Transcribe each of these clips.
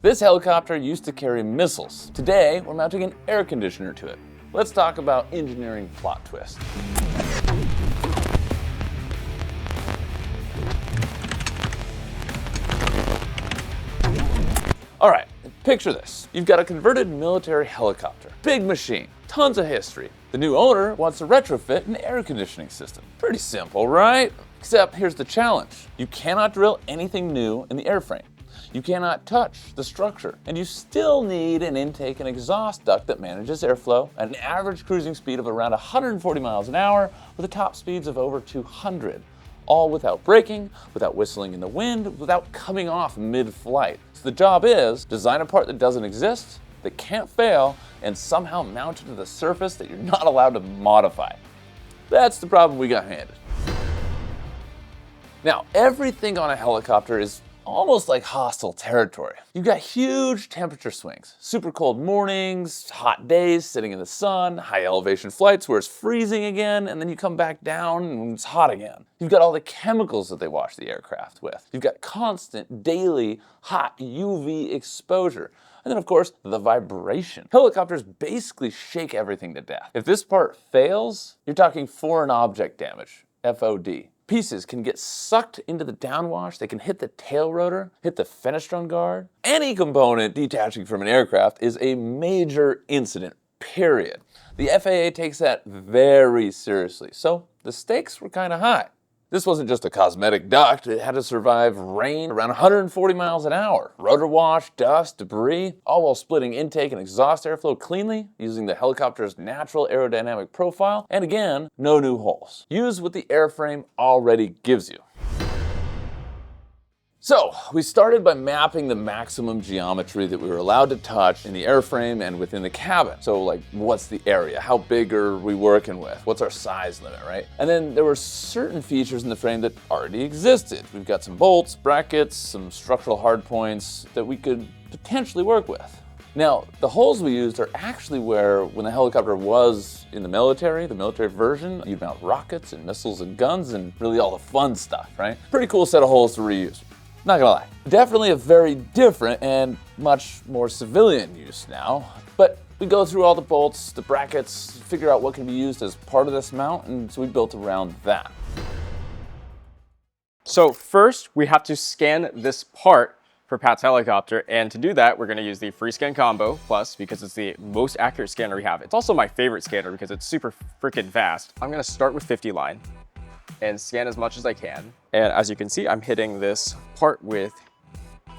This helicopter used to carry missiles. Today, we're mounting an air conditioner to it. Let's talk about engineering plot twist. All right, picture this. You've got a converted military helicopter. Big machine, tons of history. The new owner wants to retrofit an air conditioning system. Pretty simple, right? Except here's the challenge. You cannot drill anything new in the airframe. You cannot touch the structure, and you still need an intake and exhaust duct that manages airflow at an average cruising speed of around 140 miles an hour with the top speeds of over 200, all without braking, without whistling in the wind, without coming off mid-flight. So the job is design a part that doesn't exist, that can't fail, and somehow mount it to the surface that you're not allowed to modify. That's the problem we got handed. Now, everything on a helicopter is almost like hostile territory. You've got huge temperature swings, super cold mornings, hot days sitting in the sun, high elevation flights where it's freezing again, and then you come back down and it's hot again. You've got all the chemicals that they wash the aircraft with. You've got constant daily hot UV exposure. And then of course, the vibration. Helicopters basically shake everything to death. If this part fails, you're talking foreign object damage, FOD. Pieces can get sucked into the downwash, they can hit the tail rotor, hit the fenestron guard. Any component detaching from an aircraft is a major incident, period. The FAA takes that very seriously, so the stakes were kind of high. This wasn't just a cosmetic duct, it had to survive rain around 140 miles an hour, rotor wash, dust, debris, all while splitting intake and exhaust airflow cleanly using the helicopter's natural aerodynamic profile, and again, no new holes. Use what the airframe already gives you. So, we started by mapping the maximum geometry that we were allowed to touch in the airframe and within the cabin. So like, what's the area? How big are we working with? What's our size limit, right? And then there were certain features in the frame that already existed. We've got some bolts, brackets, some structural hardpoints that we could potentially work with. Now, the holes we used are actually where, when the helicopter was in the military version, you'd mount rockets and missiles and guns and really all the fun stuff, right? Pretty cool set of holes to reuse. Not gonna lie. Definitely a very different and much more civilian use now, but we go through all the bolts, the brackets, figure out what can be used as part of this mount, and so we built around that. So first, we have to scan this part for Pat's helicopter, and to do that, we're gonna use the FreeScan Combo Plus because it's the most accurate scanner we have. It's also my favorite scanner because it's super freaking fast. I'm gonna start with 50 line and scan as much as I can. And as you can see, I'm hitting this part with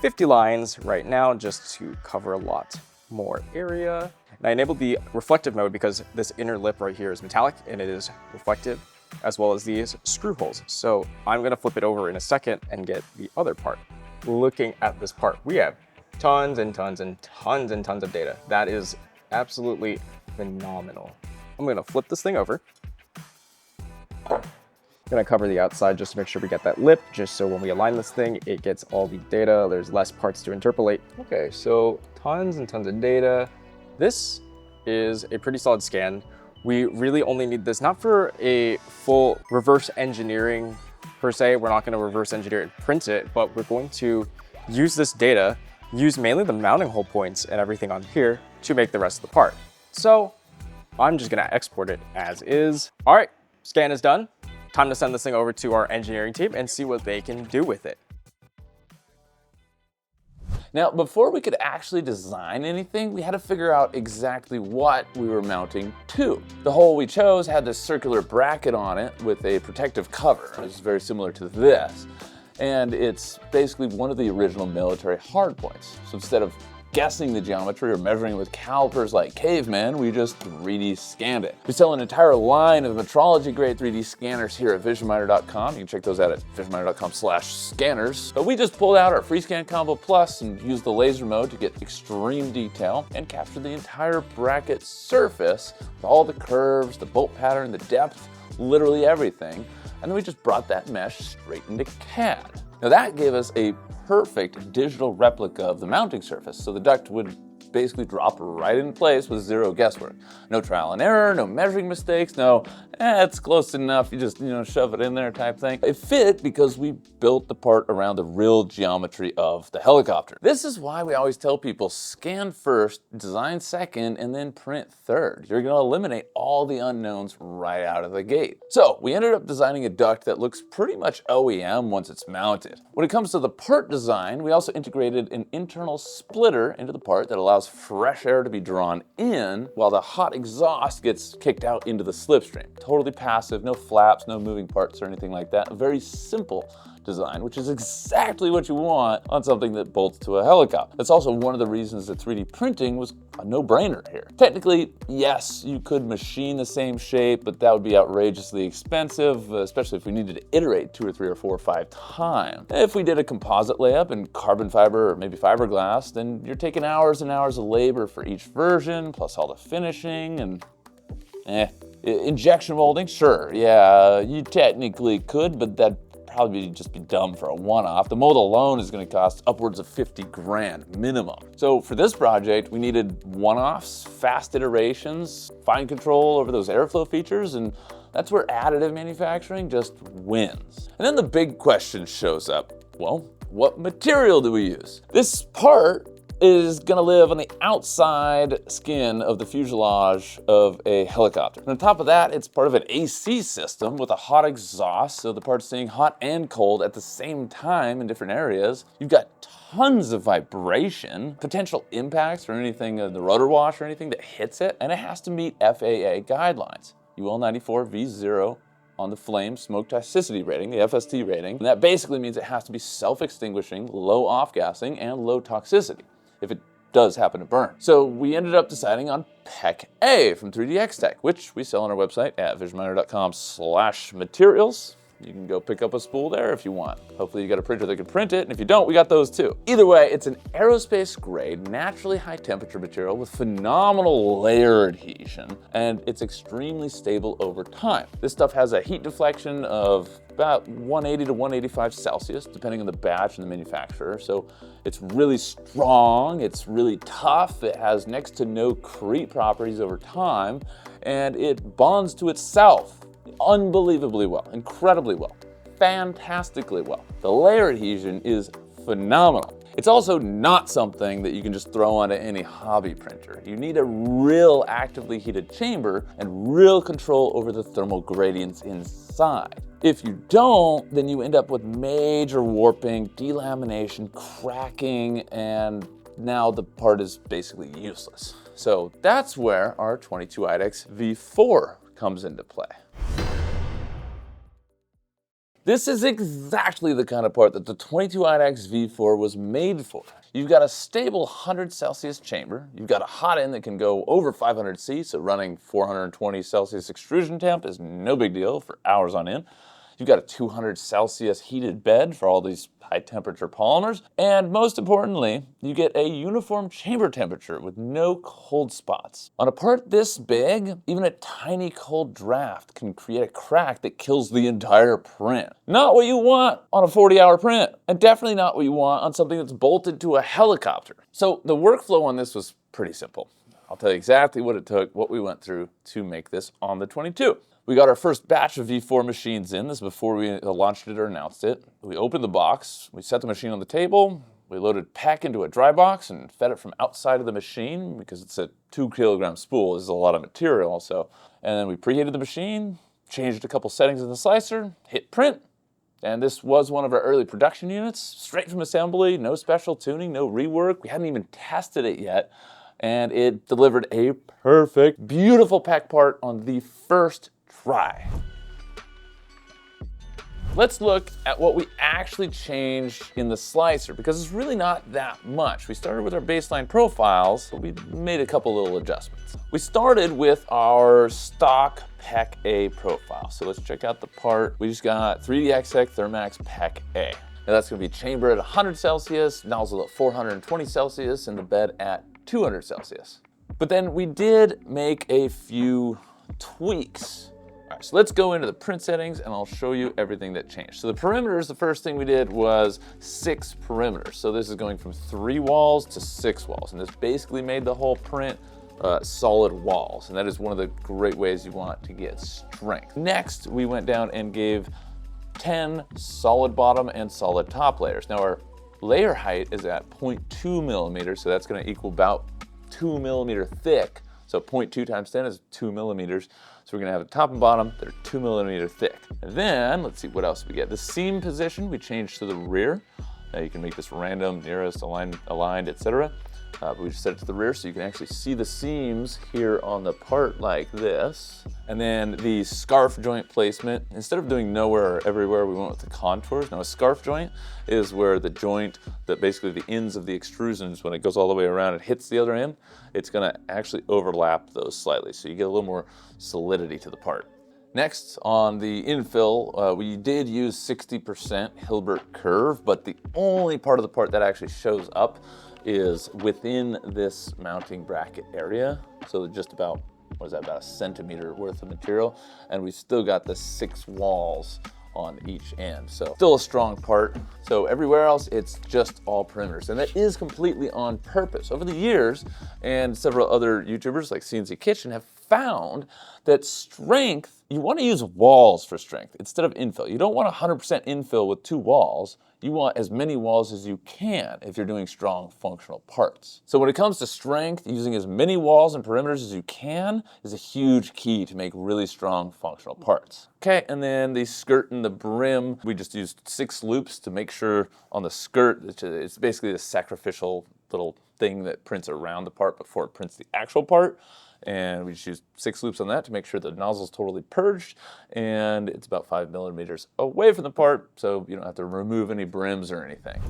50 lines right now just to cover a lot more area. And I enabled the reflective mode because this inner lip right here is metallic and it is reflective, as well as these screw holes. So I'm gonna flip it over in a second and get the other part. Looking at this part, we have tons and tons and tons and tons of data. That is absolutely phenomenal. I'm gonna flip this thing over. Gonna cover the outside just to make sure we get that lip, just so when we align this thing, it gets all the data. There's less parts to interpolate. Okay, so tons and tons of data. This is a pretty solid scan. We really only need this, not for a full reverse engineering per se. We're not gonna reverse engineer and print it, but we're going to use this data, use mainly the mounting hole points and everything on here to make the rest of the part. So I'm just gonna export it as is. All right, scan is done. Time to send this thing over to our engineering team and see what they can do with it. Now, before we could actually design anything, we had to figure out exactly what we were mounting to. The hole we chose had this circular bracket on it with a protective cover. It's very similar to this. And it's basically one of the original military hardpoints. So instead of guessing the geometry or measuring with calipers like cavemen, we just 3D scanned it. We sell an entire line of metrology-grade 3D scanners here at visionminer.com. You can check those out at visionminer.com/scanners. But we just pulled out our FreeScan Combo Plus and used the laser mode to get extreme detail and capture the entire bracket surface with all the curves, the bolt pattern, the depth, literally everything. And then we just brought that mesh straight into CAD. Now that gave us a perfect digital replica of the mounting surface, so the duct would basically drop right in place with zero guesswork. No trial and error, no measuring mistakes, no, it's close enough, you just, shove it in there type thing. It fit because we built the part around the real geometry of the helicopter. This is why we always tell people scan first, design second, and then print third. You're gonna eliminate all the unknowns right out of the gate. So we ended up designing a duct that looks pretty much OEM once it's mounted. When it comes to the part design, we also integrated an internal splitter into the part that allows fresh air to be drawn in while the hot exhaust gets kicked out into the slipstream. Totally passive, no flaps, no moving parts or anything like that. A very simple design, which is exactly what you want on something that bolts to a helicopter. That's also one of the reasons that 3D printing was a no-brainer here. Technically, yes, you could machine the same shape, but that would be outrageously expensive, especially if we needed to iterate 2 or 3 or 4 or 5 times. If we did a composite layup in carbon fiber or maybe fiberglass, then you're taking hours and hours of labor for each version, plus all the finishing and injection molding, sure, yeah, you technically could, but that'd probably just be dumb for a one-off. The mold alone is going to cost upwards of 50 grand minimum. So for this project, we needed one-offs, fast iterations, fine control over those airflow features, and that's where additive manufacturing just wins. And then the big question shows up. Well, what material do we use? This part is gonna live on the outside skin of the fuselage of a helicopter. And on top of that, it's part of an AC system with a hot exhaust, so the part's staying hot and cold at the same time in different areas. You've got tons of vibration, potential impacts or anything, the rotor wash or anything that hits it, and it has to meet FAA guidelines. UL 94 V0 on the flame smoke toxicity rating, the FST rating, and that basically means it has to be self-extinguishing, low off-gassing, and low toxicity if it does happen to burn. So we ended up deciding on PEC A from 3DX Tech, which we sell on our website at visionminer.com/materials. You can go pick up a spool there if you want. Hopefully you got a printer that can print it, and if you don't, we got those too. Either way, it's an aerospace-grade, naturally high-temperature material with phenomenal layer adhesion, and it's extremely stable over time. This stuff has a heat deflection of about 180 to 185 Celsius, depending on the batch and the manufacturer. So it's really strong, it's really tough, it has next to no creep properties over time, and it bonds to itself unbelievably well, incredibly well, fantastically well. The layer adhesion is phenomenal. It's also not something that you can just throw onto any hobby printer. You need a real actively heated chamber and real control over the thermal gradients inside. If you don't, then you end up with major warping, delamination, cracking, and now the part is basically useless. So that's where our 22 IDEX V4 comes into play. This is exactly the kind of part that the 22 IDEX V4 was made for. You've got a stable 100 Celsius chamber, you've got a hot end that can go over 500 C, so running 420 Celsius extrusion temp is no big deal for hours on end. You've got a 200 Celsius heated bed for all these high temperature polymers. And most importantly, you get a uniform chamber temperature with no cold spots. On a part this big, even a tiny cold draft can create a crack that kills the entire print. Not what you want on a 40-hour print, and definitely not what you want on something that's bolted to a helicopter. So the workflow on this was pretty simple. I'll tell you exactly what it took, what we went through to make this on the 22. We got our first batch of V4 machines in. This is before we launched it or announced it. We opened the box, we set the machine on the table, we loaded PEC into a dry box and fed it from outside of the machine because it's a 2-kilogram spool. This is a lot of material, so. And then we preheated the machine, changed a couple settings in the slicer, hit print, and this was one of our early production units, straight from assembly, no special tuning, no rework. We hadn't even tested it yet, and it delivered a perfect, beautiful PEC part on the first try. Let's look at what we actually changed in the slicer, because it's really not that much. We started with our baseline profiles, but we made a couple little adjustments. We started with our stock PEC A profile. So let's check out the part. We just got 3DX Tech Thermax PEC A. Now that's gonna be chamber at 100 Celsius, nozzle at 420 Celsius, and the bed at 200 Celsius. But then we did make a few tweaks. right, so let's go into the print settings and I'll show you everything that changed. So the perimeters, the first thing we did was 6 perimeters. So this is going from 3 walls to 6 walls, and this basically made the whole print solid walls, and that is one of the great ways you want to get strength. Next, we went down and gave 10 solid bottom and solid top layers. Now our layer height is at 0.2 millimeters, so that's going to equal about 2 millimeter thick. So 0.2 times 10 is 2 millimeters. So we're going to have a top and bottom that are 2 millimeter thick. And then let's see what else we get. The seam position we changed to the rear. Now you can make this random, nearest, aligned, etc. But we just set it to the rear so you can actually see the seams here on the part like this. And then the scarf joint placement, instead of doing nowhere or everywhere, we went with the contours. Now a scarf joint is where the joint, that basically the ends of the extrusions, when it goes all the way around and hits the other end, it's gonna actually overlap those slightly. So you get a little more solidity to the part. Next, on the infill, we did use 60% Hilbert curve, but the only part of the part that actually shows up is within this mounting bracket area. So just about, what is that, about a centimeter worth of material. And we still got the 6 walls on each end. So still a strong part. So everywhere else, it's just all perimeters. And that is completely on purpose. Over the years, and several other YouTubers like CNC Kitchen have found that strength, you want to use walls for strength instead of infill. You don't want 100% infill with 2 walls. You want as many walls as you can if you're doing strong functional parts. So when it comes to strength, using as many walls and perimeters as you can is a huge key to make really strong functional parts. Okay, and then the skirt and the brim, we just used 6 loops to make sure on the skirt, it's basically the sacrificial little thing that prints around the part before it prints the actual part. And we just used 6 loops on that to make sure the nozzle's totally purged, and it's about 5 millimeters away from the part, so you don't have to remove any brims or anything.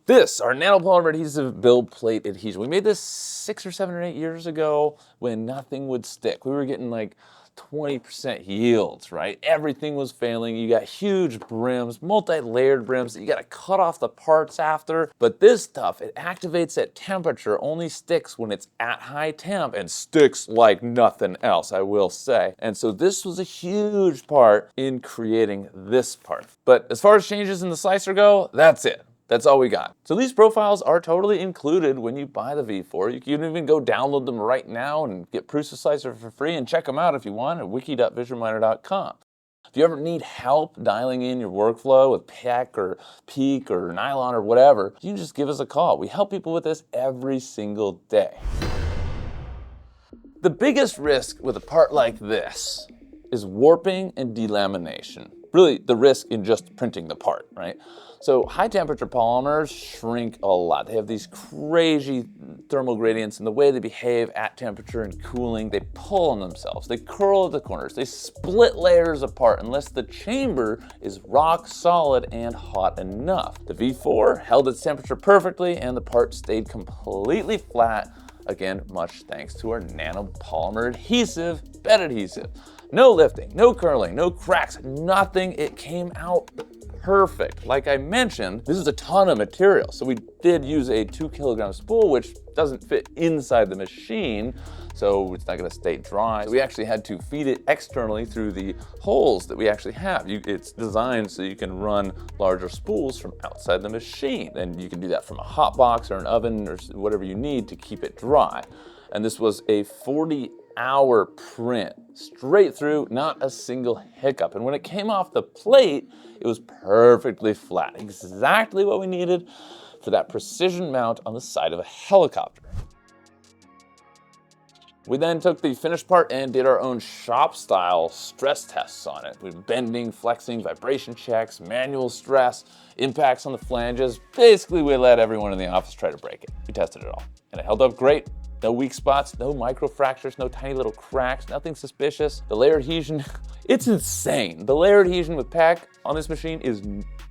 This, our nanopolymer adhesive build plate adhesion. We made this 6 or 7 or 8 years ago when nothing would stick. We were getting like 20% yields, right? Everything was failing. You got huge brims, multi-layered brims that you got to cut off the parts after. But this stuff, it activates at temperature, only sticks when it's at high temp, and sticks like nothing else, I will say. And so this was a huge part in creating this part. But as far as changes in the slicer go, that's it. That's all we got. So these profiles are totally included when you buy the V4. You can even go download them right now and get Prusa Slicer for free, and check them out if you want at wiki.visualminer.com. If you ever need help dialing in your workflow with PEC or PEEK or nylon or whatever, you can just give us a call. We help people with this every single day. The biggest risk with a part like this is warping and delamination. Really, the risk in just printing the part, right? So high temperature polymers shrink a lot. They have these crazy thermal gradients in the way they behave at temperature and cooling. They pull on themselves, they curl at the corners, they split layers apart unless the chamber is rock solid and hot enough. The V4 held its temperature perfectly and the part stayed completely flat. Again, much thanks to our nanopolymer adhesive, bed adhesive. No lifting, no curling, no cracks, nothing. It came out perfect. Like I mentioned, this is a ton of material. So we did use a 2 kilogram spool, which doesn't fit inside the machine, so it's not gonna stay dry. We actually had to feed it externally through the holes that we actually have. It's designed so you can run larger spools from outside the machine. And you can do that from a hot box or an oven or whatever you need to keep it dry. And this was a 40-hour print, straight through, not a single hiccup. And when it came off the plate, it was perfectly flat, exactly what we needed for that precision mount on the side of a helicopter. We then took the finished part and did our own shop style stress tests on it. With bending, flexing, vibration checks, manual stress, impacts on the flanges. Basically, we let everyone in the office try to break it. We tested it all, and it held up great. No weak spots, no micro fractures, no tiny little cracks, nothing suspicious. The layer adhesion, it's insane. The layer adhesion with PEC on this machine is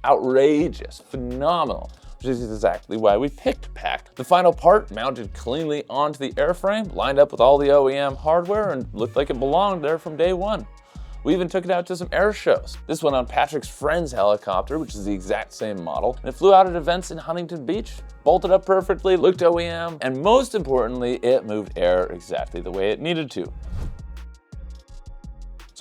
outrageous, phenomenal, which is exactly why we picked PEC. The final part mounted cleanly onto the airframe, lined up with all the OEM hardware, and looked like it belonged there from day one. We even took it out to some air shows. This went on Patrick's friend's helicopter, which is the exact same model, and it flew out at events in Huntington Beach, bolted up perfectly, looked OEM, and most importantly, it moved air exactly the way it needed to.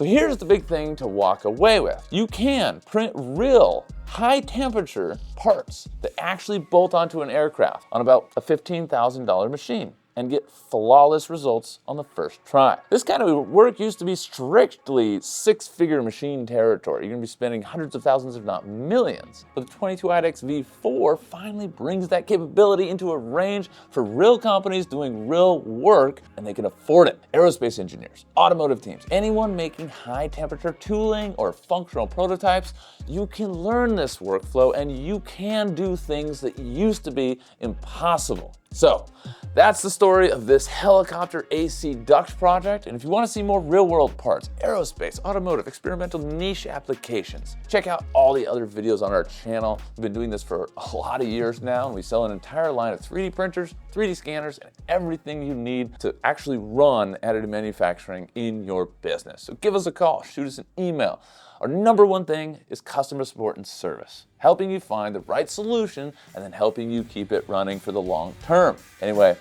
So here's the big thing to walk away with. You can print real high temperature parts that actually bolt onto an aircraft on about a $15,000 machine and get flawless results on the first try. This kind of work used to be strictly six-figure machine territory. You're gonna be spending hundreds of thousands, if not millions. But the 22IDEX V4 finally brings that capability into a range for real companies doing real work, and they can afford it. Aerospace engineers, automotive teams, anyone making high temperature tooling or functional prototypes, you can learn this workflow and you can do things that used to be impossible. So that's the story of this helicopter AC duct project. And if you want to see more real world parts, aerospace, automotive, experimental niche applications, check out all the other videos on our channel. We've been doing this for a lot of years now, and we sell an entire line of 3D printers, 3D scanners, and everything you need to actually run additive manufacturing in your business. So give us a call, shoot us an email. Our number one thing is customer support and service, helping you find the right solution and then helping you keep it running for the long term. Anyway,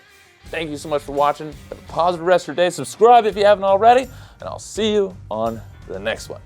thank you so much for watching. Have a positive rest of your day. Subscribe if you haven't already, and I'll see you on the next one.